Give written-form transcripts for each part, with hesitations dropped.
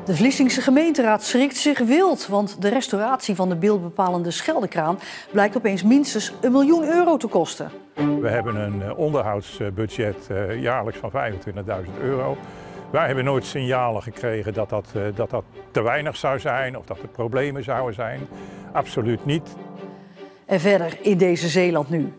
De Vlissingse gemeenteraad schrikt zich wild, want de restauratie van de beeldbepalende Scheldekraan blijkt opeens minstens €1 miljoen te kosten. We hebben een onderhoudsbudget jaarlijks van €25.000. Wij hebben nooit signalen gekregen dat dat te weinig zou zijn of dat er problemen zouden zijn. Absoluut niet. En verder in deze Zeeland nu.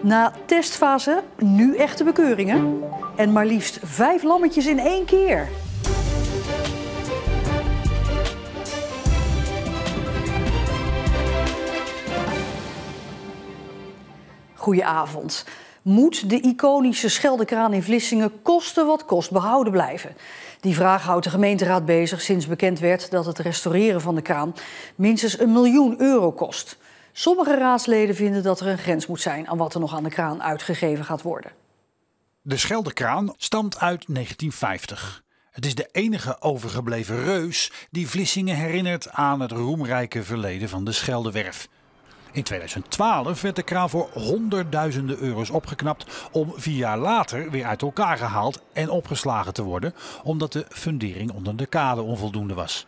Na testfase nu echte bekeuringen. En maar liefst 5 lammetjes in 1 keer. Goedenavond. Moet de iconische Scheldekraan in Vlissingen koste wat kost behouden blijven? Die vraag houdt de gemeenteraad bezig sinds bekend werd dat het restaureren van de kraan minstens €1 miljoen kost. Sommige raadsleden vinden dat er een grens moet zijn aan wat er nog aan de kraan uitgegeven gaat worden. De Scheldekraan stamt uit 1950. Het is de enige overgebleven reus die Vlissingen herinnert aan het roemrijke verleden van de Scheldewerf. In 2012 werd de kraan voor honderdduizenden euro's opgeknapt om 4 jaar later weer uit elkaar gehaald en opgeslagen te worden, omdat de fundering onder de kade onvoldoende was.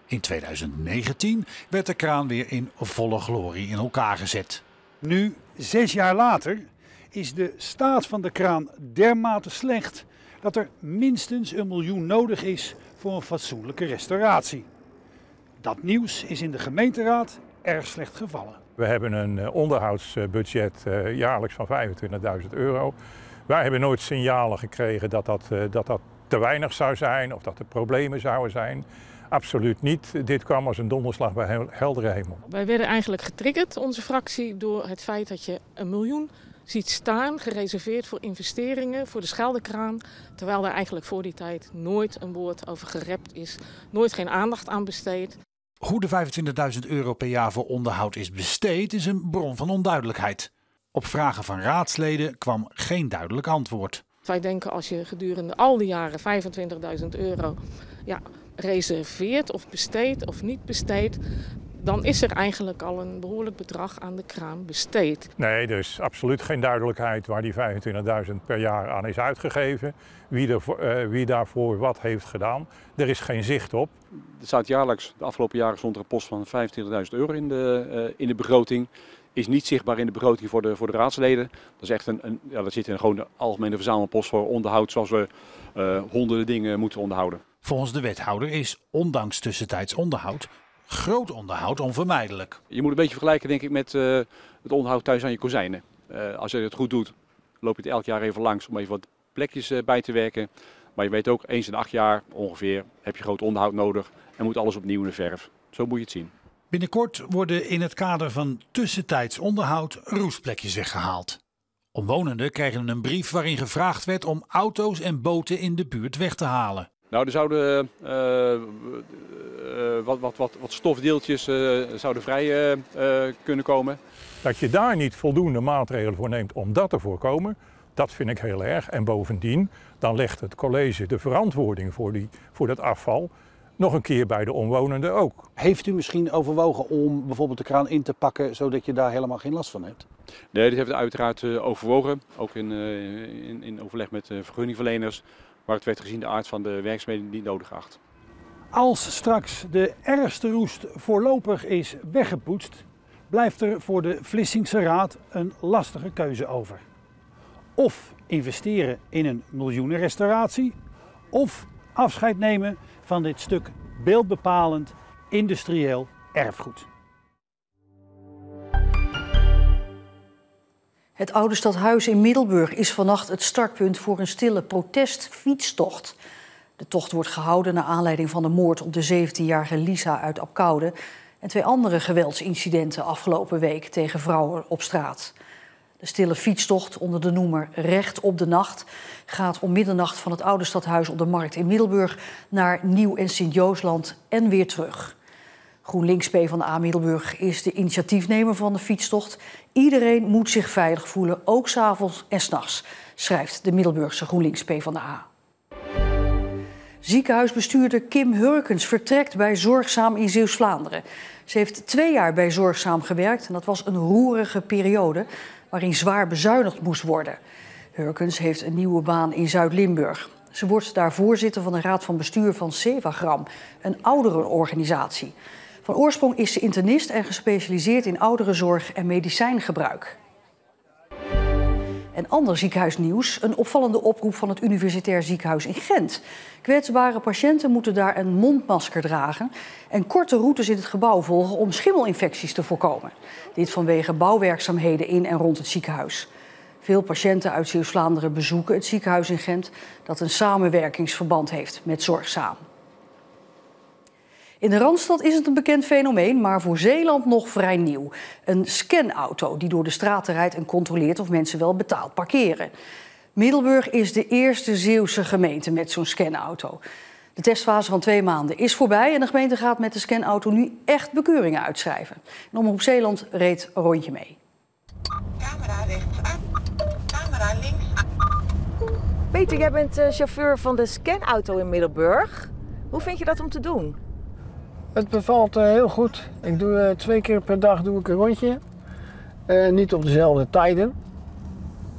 In 2019 werd de kraan weer in volle glorie in elkaar gezet. Nu, 6 jaar later, is de staat van de kraan dermate slecht dat er minstens €1 miljoen nodig is voor een fatsoenlijke restauratie. Dat nieuws is in de gemeenteraad erg slecht gevallen. We hebben een onderhoudsbudget jaarlijks van €25.000. Wij hebben nooit signalen gekregen dat dat te weinig zou zijn of dat er problemen zouden zijn. Absoluut niet. Dit kwam als een donderslag bij heldere hemel. Wij werden eigenlijk getriggerd, onze fractie, door het feit dat je €1 miljoen ziet staan, gereserveerd voor investeringen, voor de Scheldekraan. Terwijl er eigenlijk voor die tijd nooit een woord over gerept is, nooit geen aandacht aan besteed. Hoe de €25.000 per jaar voor onderhoud is besteed is een bron van onduidelijkheid. Op vragen van raadsleden kwam geen duidelijk antwoord. Wij denken als je gedurende al die jaren €25.000 reserveert of besteedt of niet besteedt, dan is er eigenlijk al een behoorlijk bedrag aan de kraan besteed. Nee, er is absoluut geen duidelijkheid waar die €25.000 per jaar aan is uitgegeven. Wie daarvoor wat heeft gedaan. Er is geen zicht op. Er staat jaarlijks, de afgelopen jaren stond er een post van €25.000 in de begroting. Is niet zichtbaar in de begroting voor de raadsleden. Dat is echt dat zit in gewoon de algemene verzamelpost voor onderhoud, zoals we honderden dingen moeten onderhouden. Volgens de wethouder is, ondanks tussentijds onderhoud, groot onderhoud onvermijdelijk. Je moet een beetje vergelijken, denk ik, met het onderhoud thuis aan je kozijnen. Als je het goed doet, loop je het elk jaar even langs om even wat plekjes bij te werken. Maar je weet ook, eens in 8 jaar ongeveer heb je groot onderhoud nodig en moet alles opnieuw in de verf. Zo moet je het zien. Binnenkort worden in het kader van tussentijds onderhoud roestplekjes weggehaald. Omwonenden kregen een brief waarin gevraagd werd om auto's en boten in de buurt weg te halen. Nou, er zouden wat stofdeeltjes zouden vrij kunnen komen. Dat je daar niet voldoende maatregelen voor neemt om dat te voorkomen, dat vind ik heel erg. En bovendien, dan legt het college de verantwoording voor dat afval nog een keer bij de omwonenden ook. Heeft u misschien overwogen om bijvoorbeeld de kraan in te pakken, zodat je daar helemaal geen last van hebt? Nee, dit hebben we uiteraard overwogen. Ook in overleg met vergunningverleners. Maar het werd gezien de aard van de werkzaamheden niet nodig geacht. Als straks de ergste roest voorlopig is weggepoetst, blijft er voor de Vlissingse Raad een lastige keuze over. Of investeren in een miljoenenrestauratie, of afscheid nemen van dit stuk beeldbepalend industrieel erfgoed. Het Oude Stadhuis in Middelburg is vannacht het startpunt voor een stille protestfietstocht. De tocht wordt gehouden naar aanleiding van de moord op de 17-jarige Lisa uit Abcoude en 2 andere geweldsincidenten afgelopen week tegen vrouwen op straat. De stille fietstocht onder de noemer Recht op de Nacht gaat om middernacht van het Oude Stadhuis op de Markt in Middelburg naar Nieuw- en Sint-Joosland en weer terug. GroenLinks PvdA Middelburg is de initiatiefnemer van de fietstocht. Iedereen moet zich veilig voelen, ook 's avonds en 's nachts, schrijft de Middelburgse GroenLinks PvdA. Ziekenhuisbestuurder Kim Hurkens vertrekt bij Zorgzaam in Zeeuws-Vlaanderen. Ze heeft 2 jaar bij Zorgzaam gewerkt en dat was een roerige periode waarin zwaar bezuinigd moest worden. Hurkens heeft een nieuwe baan in Zuid-Limburg. Ze wordt daar voorzitter van de raad van bestuur van Sevagram, een ouderenorganisatie. Van oorsprong is ze internist en gespecialiseerd in ouderenzorg en medicijngebruik. En ander ziekenhuisnieuws, een opvallende oproep van het Universitair Ziekenhuis in Gent. Kwetsbare patiënten moeten daar een mondmasker dragen en korte routes in het gebouw volgen om schimmelinfecties te voorkomen. Dit vanwege bouwwerkzaamheden in en rond het ziekenhuis. Veel patiënten uit Zeeuws-Vlaanderen bezoeken het ziekenhuis in Gent dat een samenwerkingsverband heeft met Zorgsaam. In de Randstad is het een bekend fenomeen, maar voor Zeeland nog vrij nieuw. Een scanauto die door de straten rijdt en controleert of mensen wel betaald parkeren. Middelburg is de eerste Zeeuwse gemeente met zo'n scanauto. De testfase van 2 maanden is voorbij en de gemeente gaat met de scanauto nu echt bekeuringen uitschrijven. En Omroep Zeeland reed een rondje mee. Camera rechtsaan, camera linksaan. Peter, jij bent chauffeur van de scanauto in Middelburg. Hoe vind je dat om te doen? Het bevalt heel goed. Ik doe 2 keer per dag een rondje. Niet op dezelfde tijden,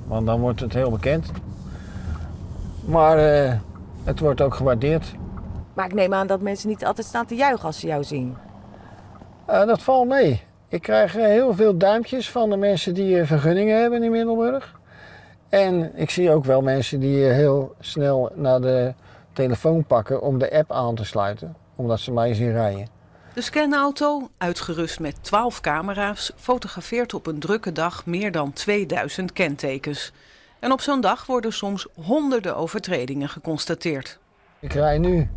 want dan wordt het heel bekend. Maar het wordt ook gewaardeerd. Maar ik neem aan dat mensen niet altijd staan te juichen als ze jou zien. Dat valt mee. Ik krijg heel veel duimpjes van de mensen die vergunningen hebben in Middelburg. En ik zie ook wel mensen die heel snel naar de telefoon pakken om de app aan te sluiten, omdat ze mij zien rijden. De scanauto, uitgerust met 12 camera's, fotografeert op een drukke dag meer dan 2000 kentekens. En op zo'n dag worden soms honderden overtredingen geconstateerd. Ik rij nu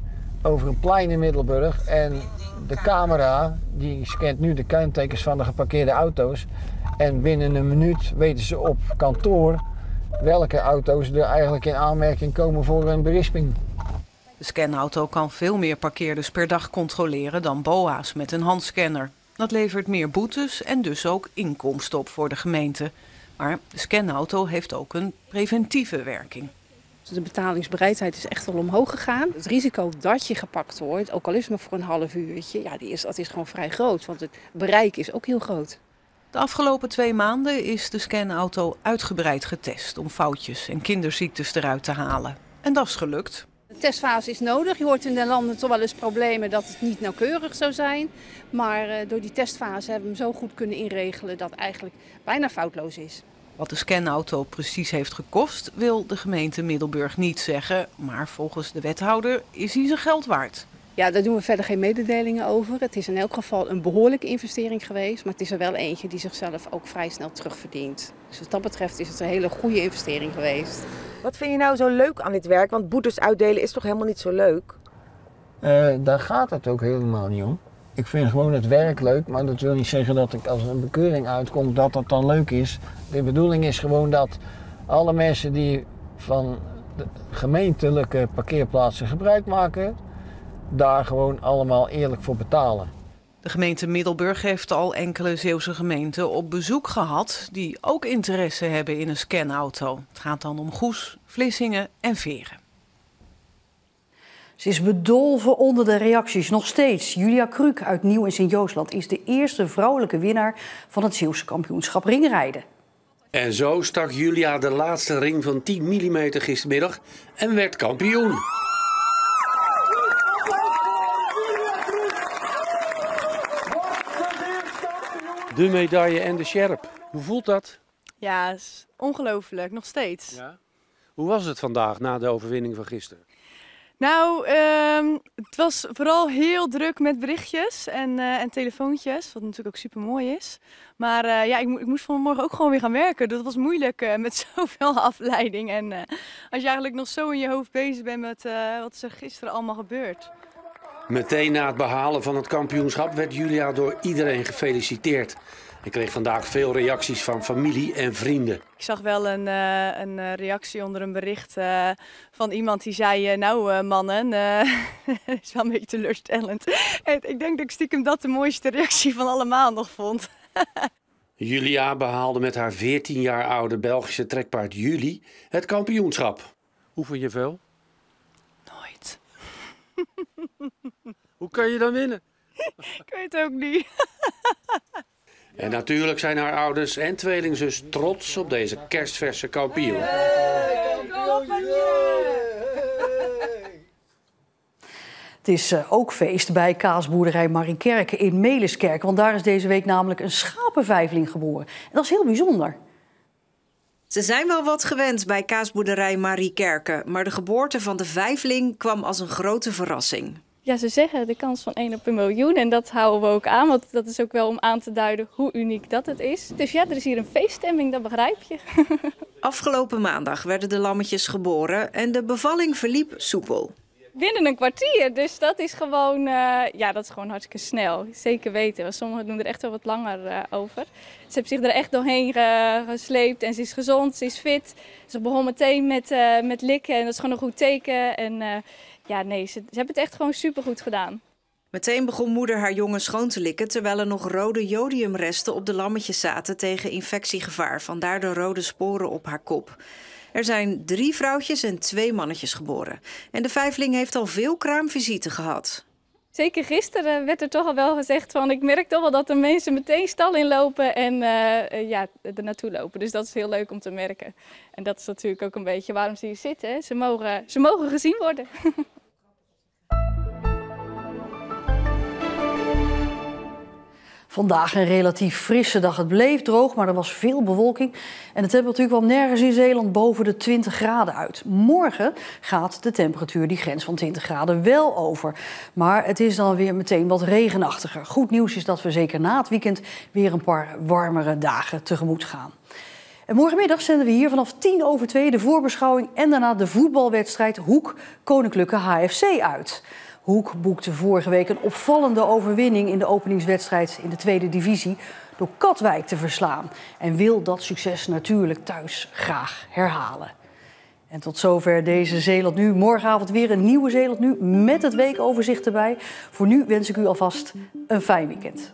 over een plein in Middelburg en de camera die scant nu de kentekens van de geparkeerde auto's. En binnen een minuut weten ze op kantoor welke auto's er eigenlijk in aanmerking komen voor een berisping. De scanauto kan veel meer parkeerders per dag controleren dan BOA's met een handscanner. Dat levert meer boetes en dus ook inkomsten op voor de gemeente. Maar de scanauto heeft ook een preventieve werking. De betalingsbereidheid is echt al omhoog gegaan. Het risico dat je gepakt wordt, ook al is het maar voor een half uurtje, ja, dat is gewoon vrij groot. Want het bereik is ook heel groot. De afgelopen 2 maanden is de scanauto uitgebreid getest om foutjes en kinderziektes eruit te halen. En dat is gelukt. De testfase is nodig. Je hoort in de landen toch wel eens problemen dat het niet nauwkeurig zou zijn. Maar door die testfase hebben we hem zo goed kunnen inregelen dat het eigenlijk bijna foutloos is. Wat de scanauto precies heeft gekost, wil de gemeente Middelburg niet zeggen. Maar volgens de wethouder is hij zijn geld waard. Ja, daar doen we verder geen mededelingen over. Het is in elk geval een behoorlijke investering geweest. Maar het is er wel eentje die zichzelf ook vrij snel terugverdient. Dus wat dat betreft is het een hele goede investering geweest. Wat vind je nou zo leuk aan dit werk? Want boetes uitdelen is toch helemaal niet zo leuk? Daar gaat het ook helemaal niet om. Ik vind gewoon het werk leuk, maar dat wil niet zeggen dat ik als een bekeuring uitkom dat dat dan leuk is. De bedoeling is gewoon dat alle mensen die van de gemeentelijke parkeerplaatsen gebruik maken, daar gewoon allemaal eerlijk voor betalen. De gemeente Middelburg heeft al enkele Zeeuwse gemeenten op bezoek gehad die ook interesse hebben in een scanauto. Het gaat dan om Goes, Vlissingen en Veren. Ze is bedolven onder de reacties, nog steeds. Julia Kruk uit Nieuw- en Sint-Joosland is de eerste vrouwelijke winnaar van het Zeeuwse kampioenschap ringrijden. En zo stak Julia de laatste ring van 10 mm gistermiddag en werd kampioen. De medaille en de sjerp. Hoe voelt dat? Ja, is ongelooflijk, nog steeds. Ja. Hoe was het vandaag na de overwinning van gisteren? Nou, het was vooral heel druk met berichtjes en telefoontjes, wat natuurlijk ook super mooi is. Maar ja, ik moest vanmorgen ook gewoon weer gaan werken. Dat was moeilijk met zoveel afleiding. En als je eigenlijk nog zo in je hoofd bezig bent met wat is er gisteren allemaal gebeurd. Meteen na het behalen van het kampioenschap werd Julia door iedereen gefeliciteerd. Ik kreeg vandaag veel reacties van familie en vrienden. Ik zag wel een reactie onder een bericht van iemand die zei, nou mannen, dat is wel een beetje teleurstellend. Ik denk dat ik stiekem dat de mooiste reactie van allemaal nog vond. Julia behaalde met haar 14 jaar oude Belgische trekpaard Julie het kampioenschap. Hoe vond je veel? Nooit. Hoe kan je dan winnen? Ik weet ook niet. En natuurlijk zijn haar ouders en tweelingzus trots op deze kerstverse kampioen. Het is ook feest bij kaasboerderij Mariekerke in Meliskerk. Want daar is deze week namelijk een schapenvijfling geboren. En dat is heel bijzonder. Ze zijn wel wat gewend bij kaasboerderij Mariekerke. Maar de geboorte van de vijfling kwam als een grote verrassing. Ja, ze zeggen de kans van 1 op 1 miljoen. En dat houden we ook aan. Want dat is ook wel om aan te duiden hoe uniek dat het is. Dus ja, er is hier een feeststemming, dat begrijp je. Afgelopen maandag werden de lammetjes geboren en de bevalling verliep soepel. Binnen een kwartier, dus dat is gewoon, dat is gewoon hartstikke snel. Zeker weten, want sommigen doen er echt wel wat langer over. Ze heeft zich er echt doorheen gesleept en ze is gezond, ze is fit. Ze begon meteen met likken en dat is gewoon een goed teken. En ze hebben het echt gewoon supergoed gedaan. Meteen begon moeder haar jongen schoon te likken, terwijl er nog rode jodiumresten op de lammetjes zaten tegen infectiegevaar. Vandaar de rode sporen op haar kop. Er zijn 3 vrouwtjes en 2 mannetjes geboren. En de vijfling heeft al veel kraamvisite gehad. Zeker gisteren werd er toch al wel gezegd van, ik merk toch wel dat de mensen meteen stal inlopen en er naartoe lopen. Dus dat is heel leuk om te merken. En dat is natuurlijk ook een beetje waarom ze hier zitten. Ze mogen gezien worden. Vandaag een relatief frisse dag. Het bleef droog, maar er was veel bewolking. En de temperatuur kwam nergens in Zeeland boven de 20 graden uit. Morgen gaat de temperatuur die grens van 20 graden wel over. Maar het is dan weer meteen wat regenachtiger. Goed nieuws is dat we zeker na het weekend weer een paar warmere dagen tegemoet gaan. En morgenmiddag zenden we hier vanaf 1:50 de voorbeschouwing en daarna de voetbalwedstrijd Hoek Koninklijke HFC uit. Hoek boekte vorige week een opvallende overwinning in de openingswedstrijd in de tweede divisie door Katwijk te verslaan. En wil dat succes natuurlijk thuis graag herhalen. En tot zover deze Zeeland Nu. Morgenavond weer een nieuwe Zeeland Nu met het weekoverzicht erbij. Voor nu wens ik u alvast een fijn weekend.